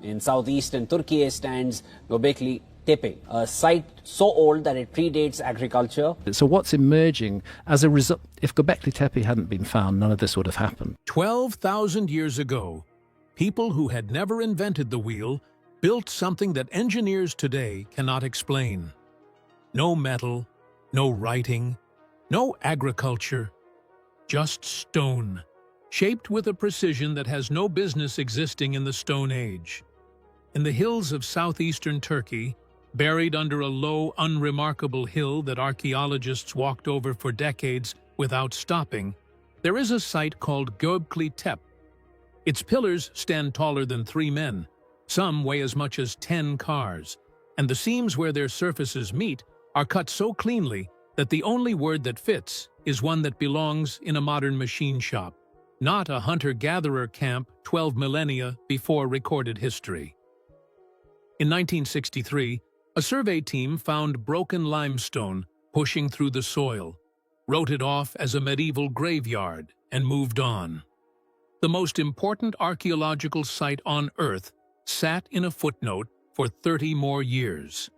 In southeastern Turkey stands Göbekli Tepe, a site so old that it predates agriculture. So what's emerging as a result, if Göbekli Tepe hadn't been found, none of this would have happened. 12,000 years ago, people who had never invented the wheel built something that engineers today cannot explain. No metal, no writing, no agriculture, just stone, shaped with a precision that has no business existing in the Stone Age. In the hills of southeastern Turkey, buried under a low, unremarkable hill that archaeologists walked over for decades without stopping, there is a site called Göbekli Tepe. Its pillars stand taller than 3 men, some weigh as much as 10 cars, and the seams where their surfaces meet are cut so cleanly that the only word that fits is one that belongs in a modern machine shop, not a hunter-gatherer camp 12 millennia before recorded history. In 1963, a survey team found broken limestone pushing through the soil, wrote it off as a medieval graveyard, and moved on. The most important archaeological site on Earth sat in a footnote for 30 more years.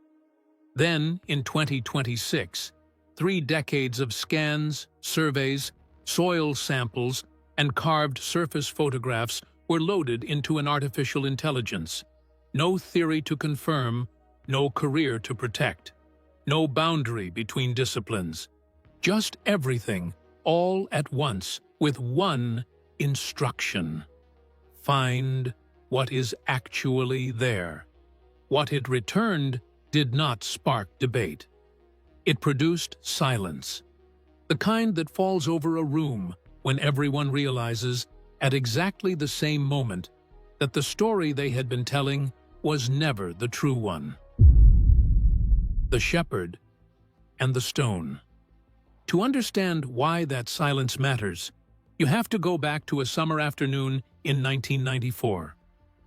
Then, in 2026, 3 decades of scans, surveys, soil samples, and carved surface photographs were loaded into an artificial intelligence. No theory to confirm, no career to protect, no boundary between disciplines. Just everything, all at once, with one instruction. Find what is actually there. What it returned did not spark debate. It produced silence, the kind that falls over a room when everyone realizes, at exactly the same moment, that the story they had been telling was never the true one. The shepherd and the stone. To understand why that silence matters, you have to go back to a summer afternoon in 1994.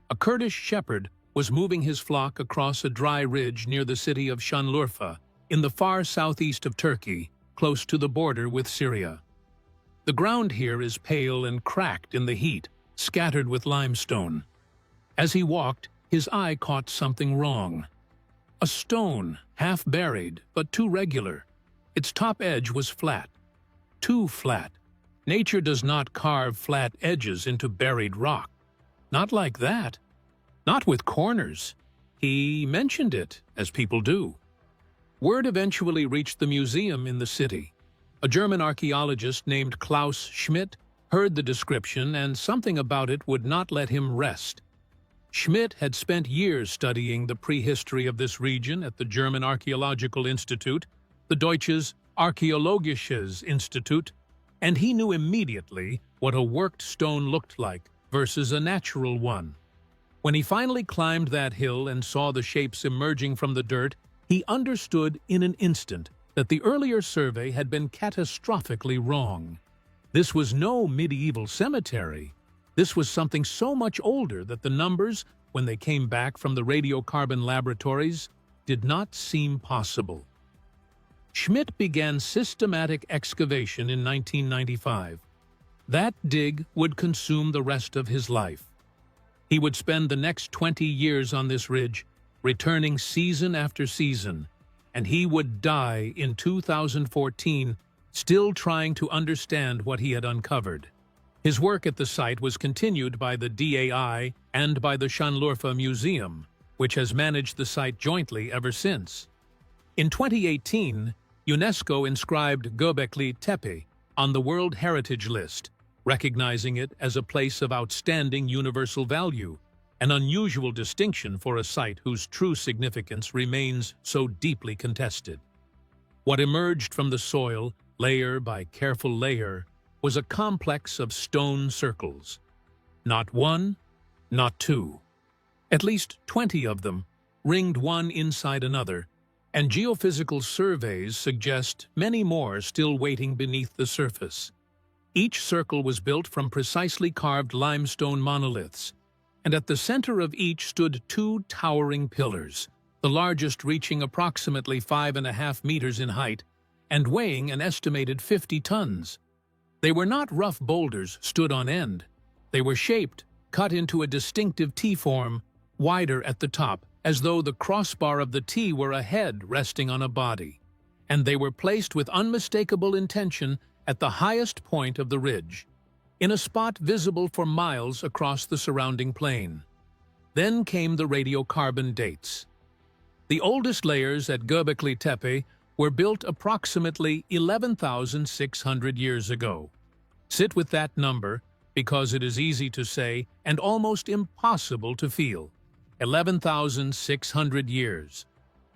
A Kurdish shepherd was moving his flock across a dry ridge near the city of Şanlıurfa, in the far southeast of Turkey, close to the border with Syria. The ground here is pale and cracked in the heat, scattered with limestone. As he walked, his eye caught something wrong. A stone, half buried, but too regular. Its top edge was flat. Too flat. Nature does not carve flat edges into buried rock. Not like that. Not with corners. He mentioned it, as people do. Word eventually reached the museum in the city. A German archaeologist named Klaus Schmidt heard the description, and something about it would not let him rest. Schmidt had spent years studying the prehistory of this region at the German Archaeological Institute, the Deutsches Archaeologisches Institut, and he knew immediately what a worked stone looked like versus a natural one. When he finally climbed that hill and saw the shapes emerging from the dirt, he understood in an instant that the earlier survey had been catastrophically wrong. This was no medieval cemetery. This was something so much older that the numbers, when they came back from the radiocarbon laboratories, did not seem possible. Schmidt began systematic excavation in 1995. That dig would consume the rest of his life. He would spend the next 20 years on this ridge, returning season after season, and he would die in 2014, still trying to understand what he had uncovered. His work at the site was continued by the DAI and by the Şanlıurfa Museum, which has managed the site jointly ever since. In 2018, UNESCO inscribed Göbekli Tepe on the World Heritage List, recognizing it as a place of outstanding universal value, an unusual distinction for a site whose true significance remains so deeply contested. What emerged from the soil, layer by careful layer, was a complex of stone circles. Not one, not two. At least 20 of them, ringed one inside another, and geophysical surveys suggest many more still waiting beneath the surface. Each circle was built from precisely carved limestone monoliths, and at the center of each stood 2 towering pillars, the largest reaching approximately 5.5 meters in height and weighing an estimated 50 tons. They were not rough boulders stood on end. They were shaped, cut into a distinctive T-form, wider at the top, as though the crossbar of the T were a head resting on a body, and they were placed with unmistakable intention at the highest point of the ridge, in a spot visible for miles across the surrounding plain. Then came the radiocarbon dates. The oldest layers at Göbekli Tepe were built approximately 11,600 years ago. Sit with that number because it is easy to say and almost impossible to feel. 11,600 years.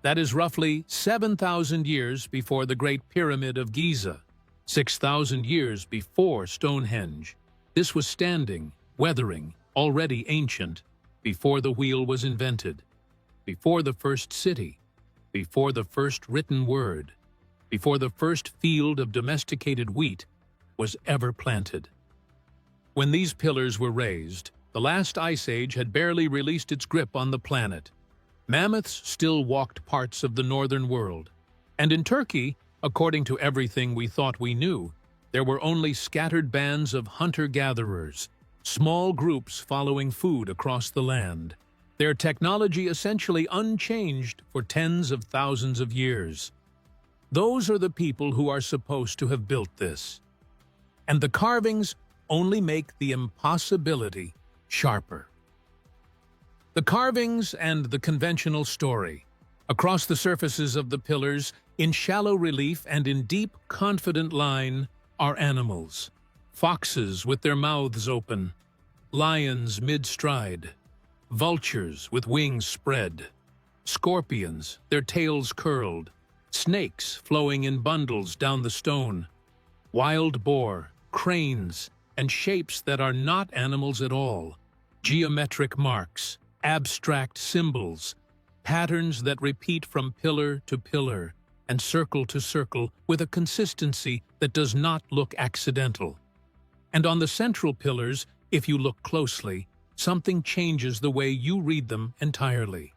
That is roughly 7,000 years before the Great Pyramid of Giza, 6,000 years before Stonehenge. This was standing, weathering, already ancient, before the wheel was invented, before the first city, before the first written word, before the first field of domesticated wheat was ever planted. When these pillars were raised, the last ice age had barely released its grip on the planet. Mammoths still walked parts of the northern world, and in Turkey, according to everything we thought we knew, there were only scattered bands of hunter-gatherers, small groups following food across the land, their technology essentially unchanged for tens of thousands of years. Those are the people who are supposed to have built this. And the carvings only make the impossibility sharper. The carvings and the conventional story. Across the surfaces of the pillars, in shallow relief and in deep, confident line, are animals. Foxes with their mouths open, lions mid-stride, vultures with wings spread, scorpions, their tails curled, snakes flowing in bundles down the stone, wild boar, cranes, and shapes that are not animals at all, geometric marks, abstract symbols, patterns that repeat from pillar to pillar and circle to circle with a consistency that does not look accidental. And on the central pillars, if you look closely, something changes the way you read them entirely.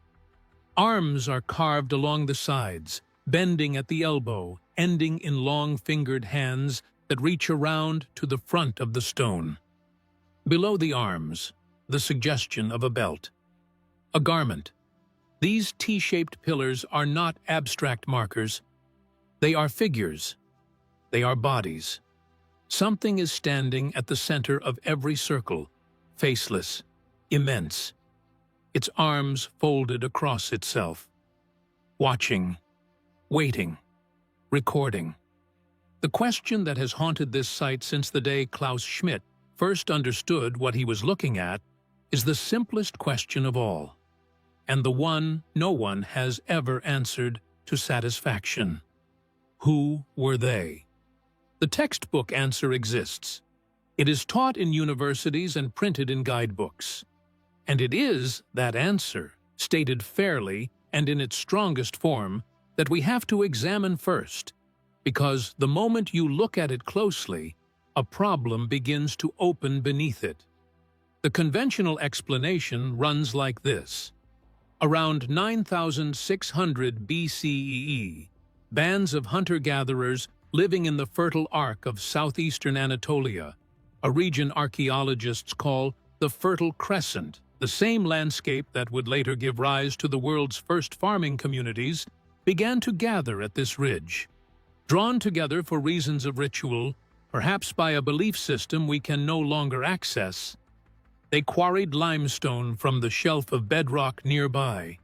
Arms are carved along the sides, bending at the elbow, ending in long-fingered hands that reach around to the front of the stone. Below the arms, the suggestion of a belt, a garment. These T-shaped pillars are not abstract markers. They are figures. They are bodies. Something is standing at the center of every circle, faceless, immense, its arms folded across itself, watching, waiting, recording. The question that has haunted this site since the day Klaus Schmidt first understood what he was looking at is the simplest question of all, and the one no one has ever answered to satisfaction. Who were they? The textbook answer exists. It is taught in universities and printed in guidebooks. And it is that answer, stated fairly and in its strongest form, that we have to examine first, because the moment you look at it closely, a problem begins to open beneath it. The conventional explanation runs like this. Around 9,600 BCE, bands of hunter-gatherers living in the fertile arc of southeastern Anatolia, a region archaeologists call the Fertile Crescent, the same landscape that would later give rise to the world's first farming communities, began to gather at this ridge. Drawn together for reasons of ritual, perhaps by a belief system we can no longer access, they quarried limestone from the shelf of bedrock nearby,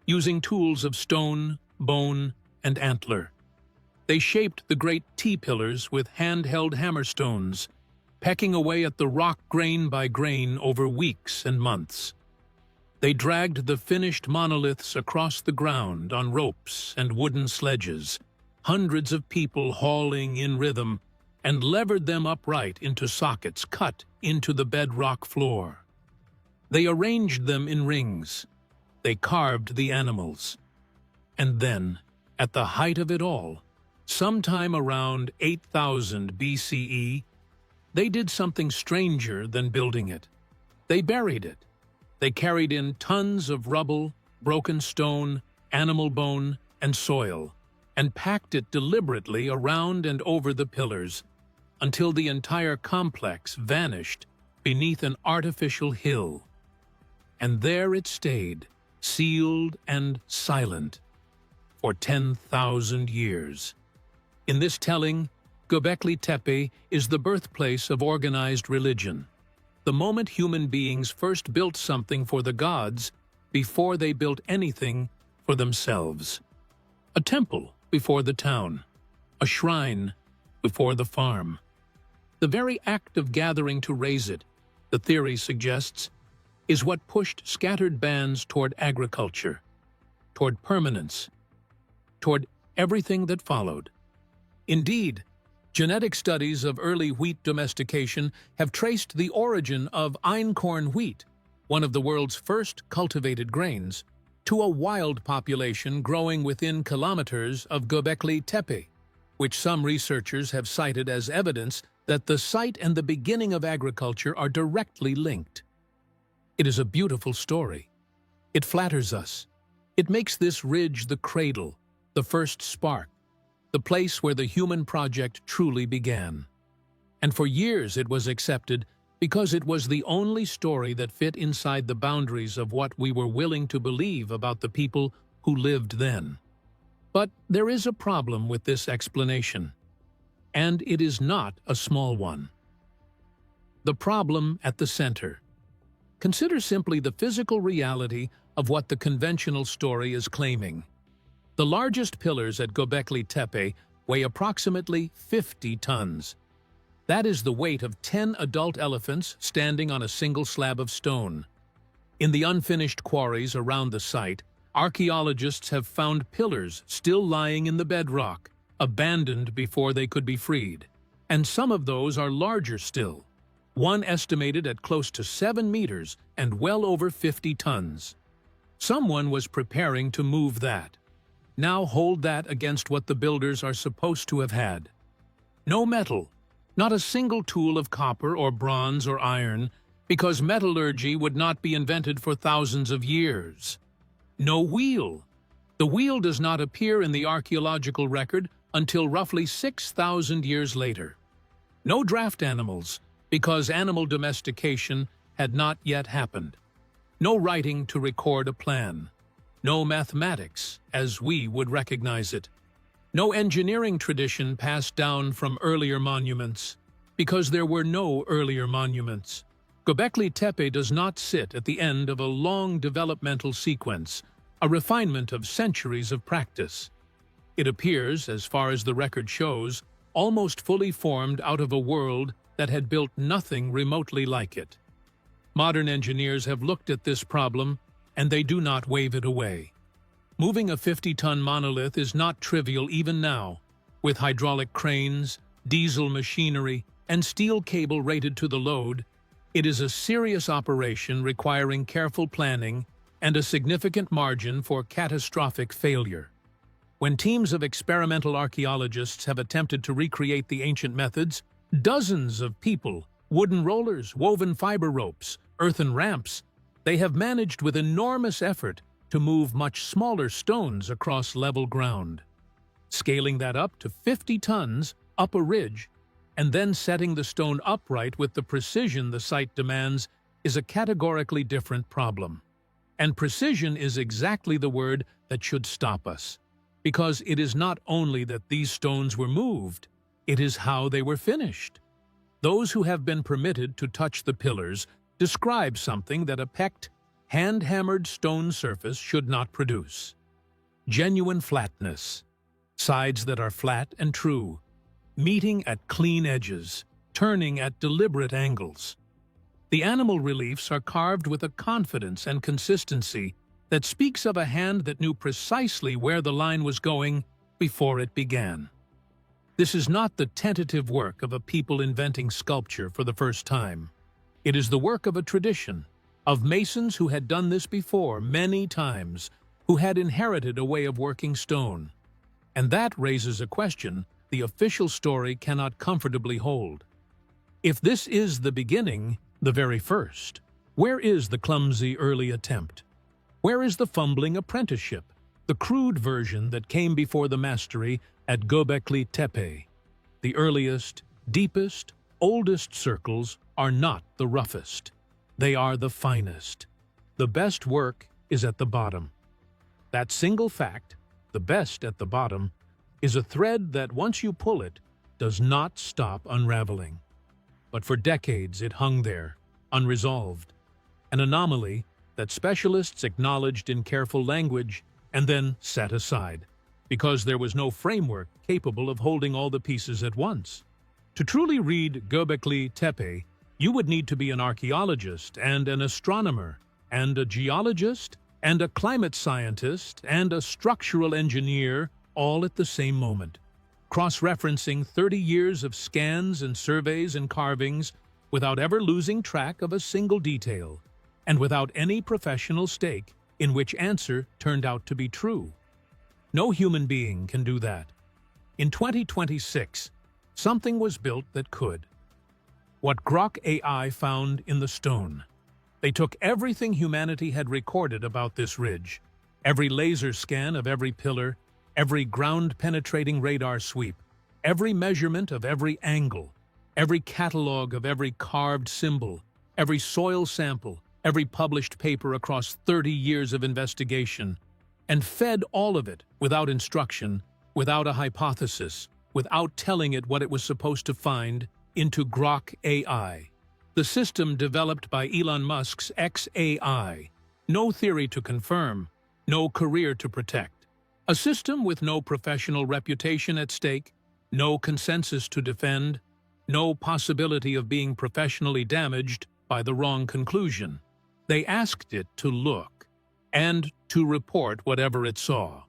using tools of stone, bone, and antler. They shaped the great T-pillars with handheld hammerstones, pecking away at the rock grain by grain over weeks and months. They dragged the finished monoliths across the ground on ropes and wooden sledges, hundreds of people hauling in rhythm, and levered them upright into sockets cut into the bedrock floor. They arranged them in rings. They carved the animals. And then, at the height of it all, sometime around 8,000 BCE, they did something stranger than building it. They buried it. They carried in tons of rubble, broken stone, animal bone, and soil, and packed it deliberately around and over the pillars, until the entire complex vanished beneath an artificial hill. and there it stayed, sealed and silent, for 10,000 years. In this telling, Göbekli Tepe is the birthplace of organized religion, the moment human beings first built something for the gods before they built anything for themselves. A temple before the town, a shrine before the farm. The very act of gathering to raise it, the theory suggests, is what pushed scattered bands toward agriculture, toward permanence, toward everything that followed. Indeed, genetic studies of early wheat domestication have traced the origin of einkorn wheat, one of the world's first cultivated grains, to a wild population growing within kilometers of Göbekli Tepe, which some researchers have cited as evidence that the site and the beginning of agriculture are directly linked. It is a beautiful story. It flatters us. It makes this ridge the cradle, the first spark, the place where the human project truly began. And for years it was accepted because it was the only story that fit inside the boundaries of what we were willing to believe about the people who lived then. But there is a problem with this explanation, and it is not a small one. The problem at the center. Consider simply the physical reality of what the conventional story is claiming. The largest pillars at Göbekli Tepe weigh approximately 50 tons. That is the weight of 10 adult elephants standing on a single slab of stone. In the unfinished quarries around the site, archaeologists have found pillars still lying in the bedrock, abandoned before they could be freed. And some of those are larger still, one estimated at close to 7 meters and well over 50 tons. Someone was preparing to move that. Now hold that against what the builders are supposed to have had. No metal, not a single tool of copper or bronze or iron, because metallurgy would not be invented for thousands of years. No wheel. The wheel does not appear in the archaeological record until roughly 6,000 years later. No draft animals, because animal domestication had not yet happened. No writing to record a plan. No mathematics, as we would recognize it. No engineering tradition passed down from earlier monuments, because there were no earlier monuments. Göbekli Tepe does not sit at the end of a long developmental sequence, a refinement of centuries of practice. It appears, as far as the record shows, almost fully formed out of a world that had built nothing remotely like it. Modern engineers have looked at this problem, and they do not wave it away. Moving a 50-ton monolith is not trivial even now, with hydraulic cranes, diesel machinery, and steel cable rated to the load. It is a serious operation requiring careful planning and a significant margin for catastrophic failure. When teams of experimental archaeologists have attempted to recreate the ancient methods, dozens of people, wooden rollers, woven fiber ropes, earthen ramps, they have managed with enormous effort to move much smaller stones across level ground. Scaling that up to 50 tons up a ridge, and then setting the stone upright with the precision the site demands is a categorically different problem. And precision is exactly the word that should stop us, because it is not only that these stones were moved, it is how they were finished. Those who have been permitted to touch the pillars describe something that a pecked, hand-hammered stone surface should not produce. Genuine flatness, sides that are flat and true, meeting at clean edges, turning at deliberate angles. The animal reliefs are carved with a confidence and consistency that speaks of a hand that knew precisely where the line was going before it began. This is not the tentative work of a people inventing sculpture for the first time. It is the work of a tradition, of masons who had done this before many times, who had inherited a way of working stone. And that raises a question the official story cannot comfortably hold. If this is the beginning, the very first, where is the clumsy early attempt? Where is the fumbling apprenticeship, the crude version that came before the mastery at Göbekli Tepe? The earliest, deepest, oldest circles are not the roughest. They are the finest. The best work is at the bottom. That single fact, the best at the bottom, is a thread that once you pull it, does not stop unraveling. But for decades it hung there, unresolved, an anomaly that specialists acknowledged in careful language and then set aside, because there was no framework capable of holding all the pieces at once. To truly read Göbekli Tepe, you would need to be an archaeologist and an astronomer, and a geologist, and a climate scientist, and a structural engineer, all at the same moment, cross-referencing 30 years of scans and surveys and carvings without ever losing track of a single detail, and without any professional stake in which answer turned out to be true. No human being can do that. In 2026, something was built that could. What Grok AI found in the stone. They took everything humanity had recorded about this ridge, every laser scan of every pillar, every ground-penetrating radar sweep, every measurement of every angle, every catalog of every carved symbol, every soil sample, every published paper across 30 years of investigation, and fed all of it without instruction, without a hypothesis, without telling it what it was supposed to find, into Grok AI. The system developed by Elon Musk's XAI. No theory to confirm, no career to protect. A system with no professional reputation at stake, no consensus to defend, no possibility of being professionally damaged by the wrong conclusion. They asked it to look, and to report whatever it saw.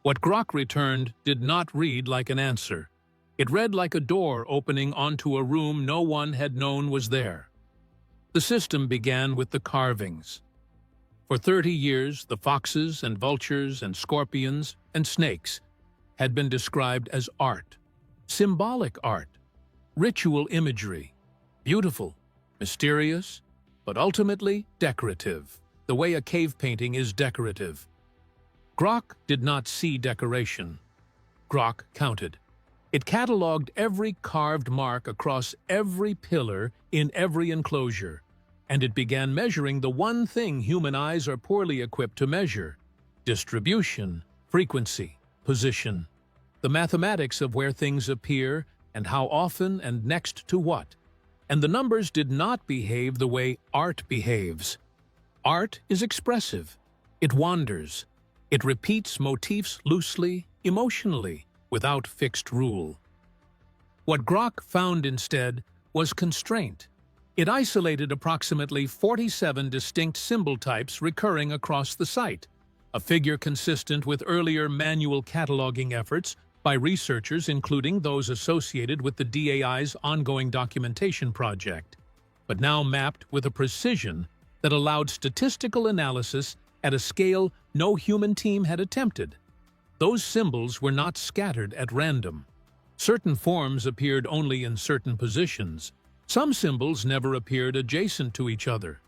What Grok returned did not read like an answer. It read like a door opening onto a room no one had known was there. The system began with the carvings. For 30 years, the foxes and vultures and scorpions and snakes had been described as art, symbolic art, ritual imagery, beautiful, mysterious, but ultimately decorative, the way a cave painting is decorative. Grok did not see decoration. Grok counted. It cataloged every carved mark across every pillar in every enclosure, and it began measuring the one thing human eyes are poorly equipped to measure: distribution, frequency, position, the mathematics of where things appear and how often and next to what. And the numbers did not behave the way art behaves. Art is expressive. It wanders. It repeats motifs loosely, emotionally, without fixed rule. What Grok found instead was constraint. It isolated approximately 47 distinct symbol types recurring across the site, a figure consistent with earlier manual cataloging efforts by researchers including those associated with the DAI's ongoing documentation project, but now mapped with a precision that allowed statistical analysis at a scale no human team had attempted. Those symbols were not scattered at random. Certain forms appeared only in certain positions. Some symbols never appeared adjacent to each other.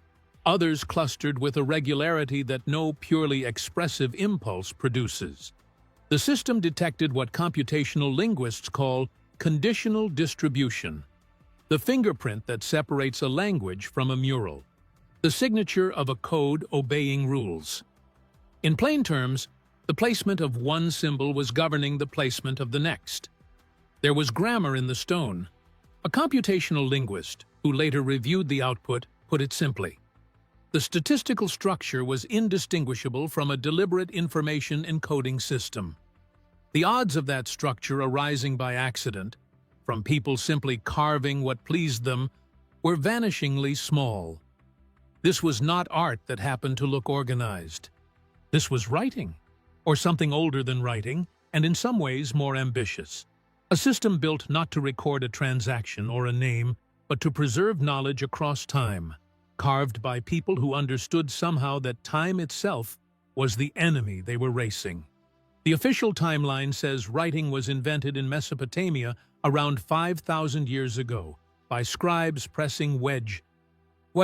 Others clustered with a regularity that no purely expressive impulse produces. The system detected what computational linguists call conditional distribution, the fingerprint that separates a language from a mural, the signature of a code obeying rules. In plain terms, the placement of one symbol was governing the placement of the next. There was grammar in the stone. A computational linguist, who later reviewed the output, put it simply. The statistical structure was indistinguishable from a deliberate information encoding system. The odds of that structure arising by accident, from people simply carving what pleased them, were vanishingly small. This was not art that happened to look organized. This was writing, or something older than writing, and in some ways more ambitious. A system built not to record a transaction or a name, but to preserve knowledge across time, carved by people who understood somehow that time itself was the enemy they were racing. The official timeline says writing was invented in Mesopotamia around 5,000 years ago by scribes pressing wedge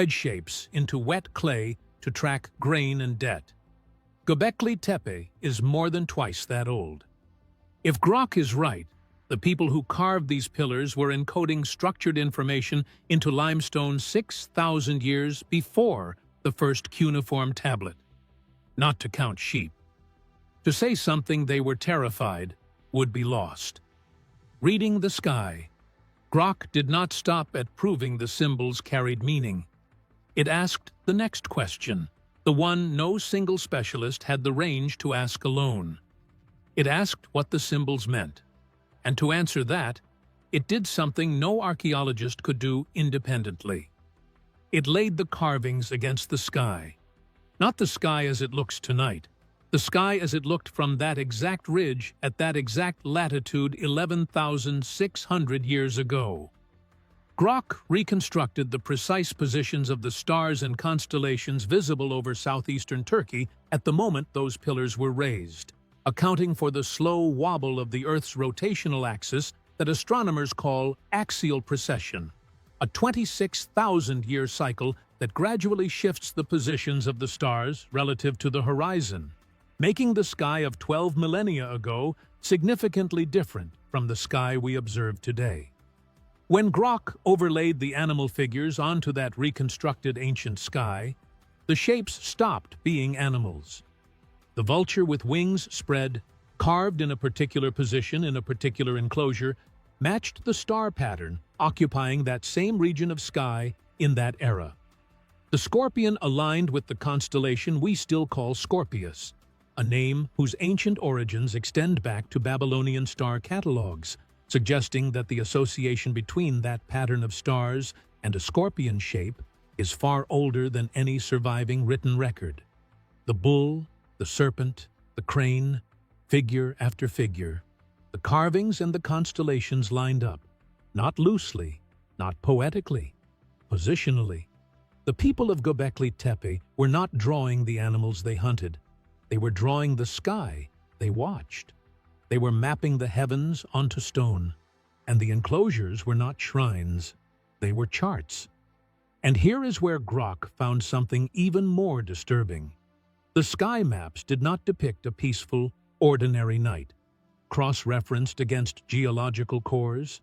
shapes into wet clay to track grain and debt. Göbekli Tepe is more than twice that old. If Grok is right, the people who carved these pillars were encoding structured information into limestone 6,000 years before the first cuneiform tablet, not to count sheep. To say something they were terrified would be lost. Reading the sky, Grok did not stop at proving the symbols carried meaning. It asked the next question, the one no single specialist had the range to ask alone. It asked what the symbols meant, and to answer that, it did something no archaeologist could do independently. It laid the carvings against the sky. Not the sky as it looks tonight, the sky as it looked from that exact ridge at that exact latitude 11,600 years ago. Grok reconstructed the precise positions of the stars and constellations visible over southeastern Turkey at the moment those pillars were raised, accounting for the slow wobble of the Earth's rotational axis that astronomers call axial precession, a 26,000-year cycle that gradually shifts the positions of the stars relative to the horizon, making the sky of 12 millennia ago significantly different from the sky we observe today. When Grok overlaid the animal figures onto that reconstructed ancient sky, the shapes stopped being animals. The vulture with wings spread, carved in a particular position in a particular enclosure, matched the star pattern occupying that same region of sky in that era. The scorpion aligned with the constellation we still call Scorpius, a name whose ancient origins extend back to Babylonian star catalogues, suggesting that the association between that pattern of stars and a scorpion shape is far older than any surviving written record. The bull, the serpent, the crane, figure after figure, the carvings and the constellations lined up, not loosely, not poetically, positionally. The people of Göbekli Tepe were not drawing the animals they hunted. They were drawing the sky they watched. They were mapping the heavens onto stone, and the enclosures were not shrines, they were charts. And here is where Grok found something even more disturbing. The sky maps did not depict a peaceful, ordinary night, cross-referenced against geological cores,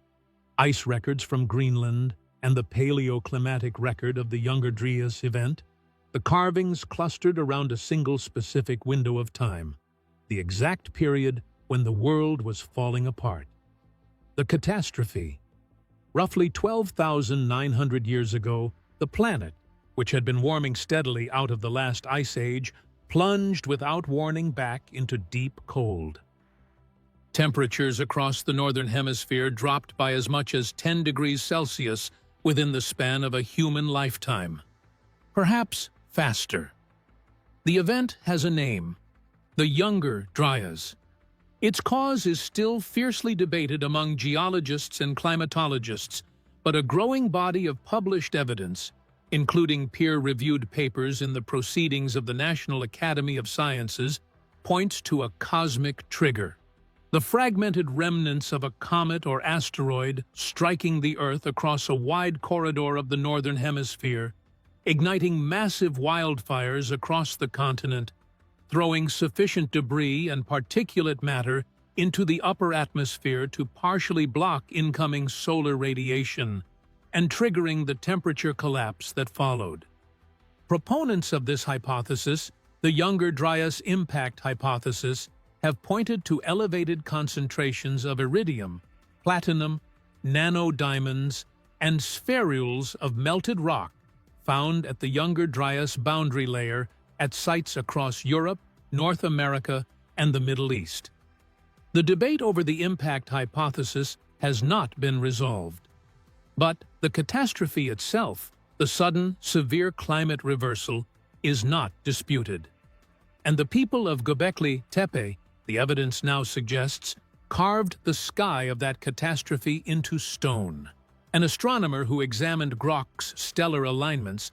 ice records from Greenland, and the paleoclimatic record of the Younger Dryas event. The carvings clustered around a single specific window of time, the exact period when the world was falling apart. The catastrophe. Roughly 12,900 years ago, the planet, which had been warming steadily out of the last ice age, plunged without warning back into deep cold. Temperatures across the northern hemisphere dropped by as much as 10 degrees Celsius within the span of a human lifetime. Perhaps faster. The event has a name, the Younger Dryas. Its cause is still fiercely debated among geologists and climatologists, but a growing body of published evidence, including peer-reviewed papers in the Proceedings of the National Academy of Sciences, points to a cosmic trigger. The fragmented remnants of a comet or asteroid striking the Earth across a wide corridor of the Northern Hemisphere, igniting massive wildfires across the continent, throwing sufficient debris and particulate matter into the upper atmosphere to partially block incoming solar radiation, and triggering the temperature collapse that followed. Proponents of this hypothesis, the Younger Dryas impact hypothesis, have pointed to elevated concentrations of iridium, platinum, nanodiamonds, and spherules of melted rock found at the Younger Dryas boundary layer at sites across Europe, North America, and the Middle East. The debate over the impact hypothesis has not been resolved. But the catastrophe itself, the sudden, severe climate reversal, is not disputed. And the people of Göbekli Tepe, the evidence now suggests, carved the sky of that catastrophe into stone. An astronomer who examined Grok's stellar alignments